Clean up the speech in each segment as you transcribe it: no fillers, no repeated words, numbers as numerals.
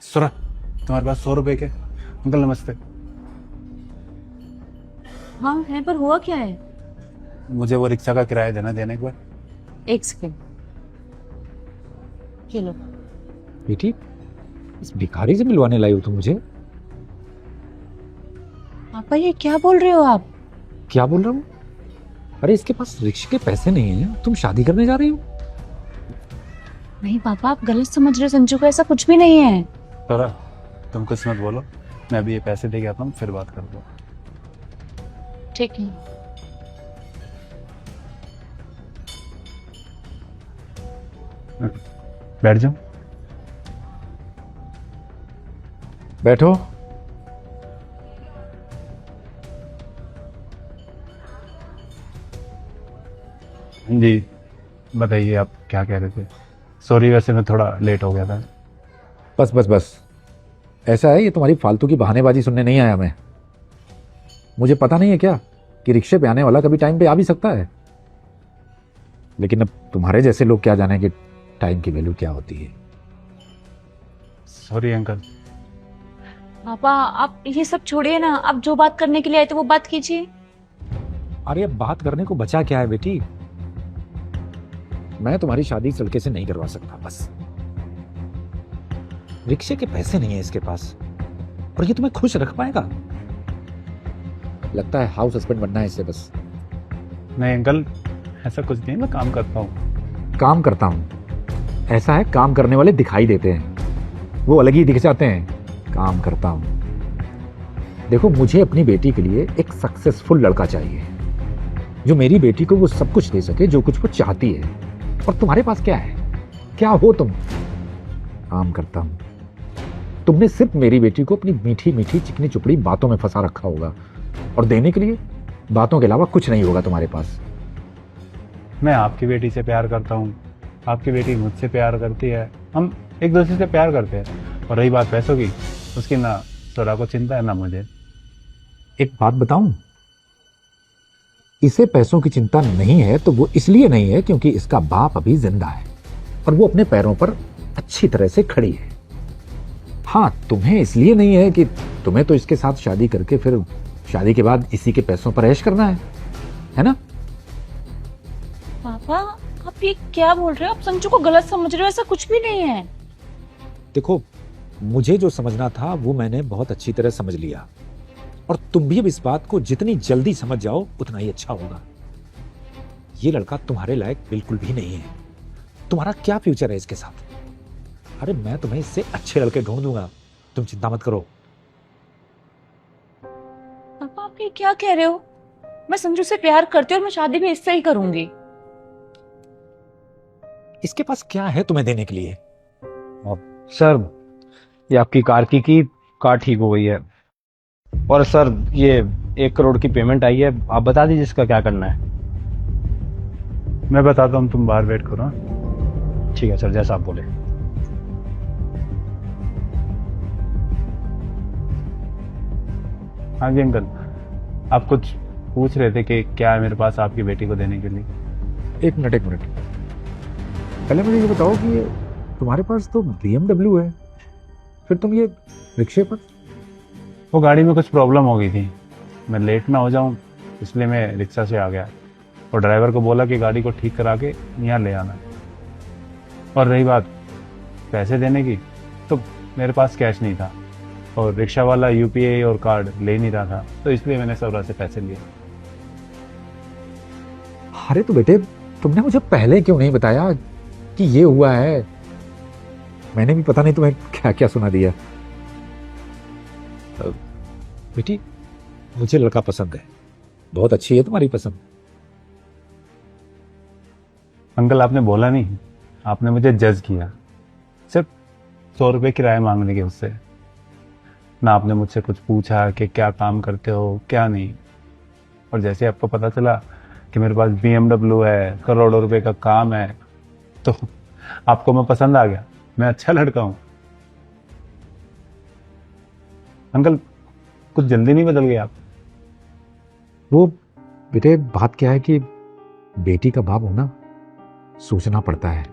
सुरा, तुम्हारे पास 100 रुपए के? अंकल नमस्ते। हाँ है, पर हुआ क्या है? मुझे वो रिक्शा का किराया देना, देने एक बार। एक सेकेंड, ये लो। बेटी, इस भिखारी से मिलवाने लाई हो तुम मुझे? पापा ये क्या बोल रहे हो आप? क्या बोल रहा हूँ? अरे इसके पास रिक्शे के पैसे नहीं है, तुम शादी करने जा रही हो? नहीं पापा, आप गलत समझ रहे हो, संजू को ऐसा कुछ भी नहीं है। सुरा, तुम कुछ मत बोलो, मैं अभी ये पैसे दे के आता हूँ, फिर बात करता हूँ। ठीक है। बैठ जाओ। बैठो। जी बताइए, आप क्या कह रहे थे? सॉरी, वैसे मैं थोड़ा लेट हो गया था। बस बस बस, ऐसा है, ये तुम्हारी फालतू की बहानेबाजी सुनने नहीं आया मैं। मुझे पता नहीं है क्या कि रिक्शे पे आने वाला कभी टाइम पे आ भी सकता है, लेकिन अब तुम्हारे जैसे लोग क्या जाने कि टाइम की वैल्यू क्या होती है। Sorry uncle. पापा आप ये सब छोड़िए ना, आप जो बात करने के लिए आए थे वो बात कीजिए। अरे अब बात करने को बचा क्या है बेटी? मैं तुम्हारी शादी इस लड़के से नहीं करवा सकता, बस। रिक्शे के पैसे नहीं है इसके पास, और ये तुम्हें खुश रख पाएगा? लगता है हाउस हस्बैंड बनना है इससे, बस। नहीं अंकल, ऐसा कुछ नहीं, मैं काम करता हूँ। काम करता हूं? ऐसा है, काम करने वाले दिखाई देते हैं, वो अलग ही दिख जाते हैं। काम करता हूं। देखो, मुझे अपनी बेटी के लिए एक सक्सेसफुल लड़का चाहिए, जो मेरी बेटी को वो सब कुछ दे सके जो कुछ वो चाहती है। और तुम्हारे पास क्या है? क्या हो तुम? काम करता हूं। तुमने सिर्फ मेरी बेटी को अपनी मीठी मीठी चिकनी चुपड़ी बातों में फंसा रखा होगा, और देने के लिए बातों के अलावा कुछ नहीं होगा तुम्हारे पास। मैं आपकी बेटी से प्यार करता हूँ, आपकी बेटी मुझसे प्यार करती है, हम एक दूसरे से प्यार करते हैं। और रही बात पैसों की, उसकी ना सुरा को चिंता है ना मुझे। एक बात बताऊं, इसे पैसों की चिंता नहीं है तो वो इसलिए नहीं है क्योंकि इसका बाप अभी जिंदा है और वो अपने पैरों पर अच्छी तरह से खड़ी है। हाँ, तुम्हें इसलिए नहीं है कि तुम्हें तो इसके साथ शादी करके फिर शादी के बाद इसी के पैसों पर ऐश करना है ना? पापा आप ये क्या बोल रहे हो? आप संजू को गलत समझ रहे हो, ऐसा कुछ भी नहीं है। देखो, मुझे जो समझना था वो मैंने बहुत अच्छी तरह समझ लिया, और तुम भी अब इस बात को जितनी जल्दी समझ जाओ उतना ही अच्छा होगा। ये लड़का तुम्हारे लायक बिल्कुल भी नहीं है। तुम्हारा क्या फ्यूचर है इसके साथ? अरे मैं तुम्हें इससे अच्छे लड़के ढूंढ दूंगा, तुम चिंता मत करो। पापा आप ये क्या कह रहे हो? मैं संजू से प्यार करती हूँ और मैं शादी भी इससे ही करूंगी। इसके पास क्या है तुम्हें देने के लिए? सर, ये आपकी कार की कार ठीक हो गई है, और सर ये 1 करोड़ की पेमेंट आई है, आप बता दीजिए इसका क्या करना है। मैं बताता हूँ, तुम बाहर वेट करो। हाँ? ठीक है सर, जैसा आप बोले। हाँ जी अंकल, आप कुछ पूछ रहे थे कि क्या है मेरे पास आपकी बेटी को देने के लिए। एक मिनट एक मिनट, पहले मुझे ये बताओ कि ये तुम्हारे पास तो BMW है, फिर तुम ये रिक्शे पर? वो गाड़ी में कुछ प्रॉब्लम हो गई थी, मैं लेट ना हो जाऊं इसलिए मैं रिक्शा से आ गया, और ड्राइवर को बोला कि गाड़ी को ठीक करा के यहाँ ले आना। और रही बात पैसे देने की, तो मेरे पास कैश नहीं था, और रिक्शा वाला UPI और कार्ड ले नहीं रहा था, तो इसलिए मैंने सौरा से पैसे लिए। अरे तो बेटे, तुमने मुझे पहले क्यों नहीं बताया कि ये हुआ है? मैंने भी पता नहीं तुम्हें क्या क्या सुना दिया। बेटी, मुझे लड़का पसंद है, बहुत अच्छी है तुम्हारी पसंद। अंकल आपने बोला नहीं, आपने मुझे जज किया सिर्फ 100 रुपये किराया मांगने के उससे। ना आपने मुझसे कुछ पूछा कि क्या काम करते हो क्या नहीं। और जैसे आपको पता चला कि मेरे पास BMW है, करोड़ों रुपए का काम है, तो आपको मैं पसंद आ गया, मैं अच्छा लड़का हूं। अंकल कुछ जल्दी नहीं बदल गए आप? वो बेटे, बात क्या है कि बेटी का बाप होना सोचना पड़ता है।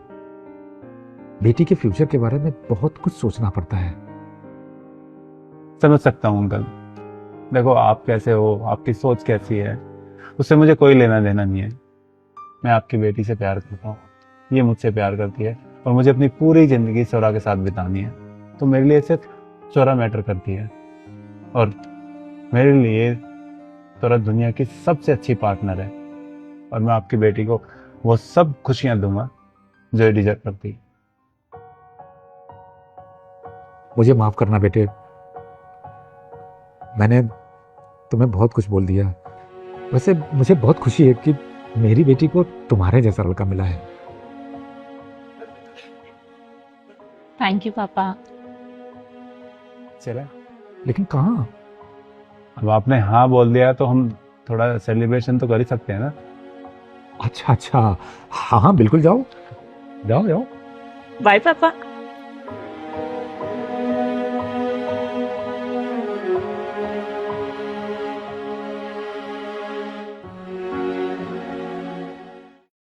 बेटी के फ्यूचर के बारे में बहुत कुछ सोचना पड़ता है। समझ सकता हूँ अंकल। देखो आप कैसे हो, आपकी सोच कैसी है, उससे मुझे कोई लेना देना नहीं है। मैं आपकी बेटी से प्यार करता हूँ, ये मुझसे प्यार करती है, और मुझे अपनी पूरी जिंदगी सौरा के साथ बितानी है। तो मेरे लिए सिर्फ सौरा मैटर करती है, और मेरे लिए सौरा दुनिया की सबसे अच्छी पार्टनर है, और मैं आपकी बेटी को वो सब खुशियां दूंगा जो ये डिजर्व करती है। मुझे माफ करना बेटे, मैंने तुम्हें बहुत कुछ बोल दिया। वैसे मुझे बहुत खुशी है कि मेरी बेटी को तुम्हारे जैसा लड़का मिला है। थैंक यू पापा। चले, लेकिन कहाँ? अब आपने हाँ बोल दिया तो हम थोड़ा सेलिब्रेशन तो कर ही सकते हैं ना। अच्छा अच्छा, हाँ हाँ बिल्कुल, जाओ जाओ जाओ। बाय पापा।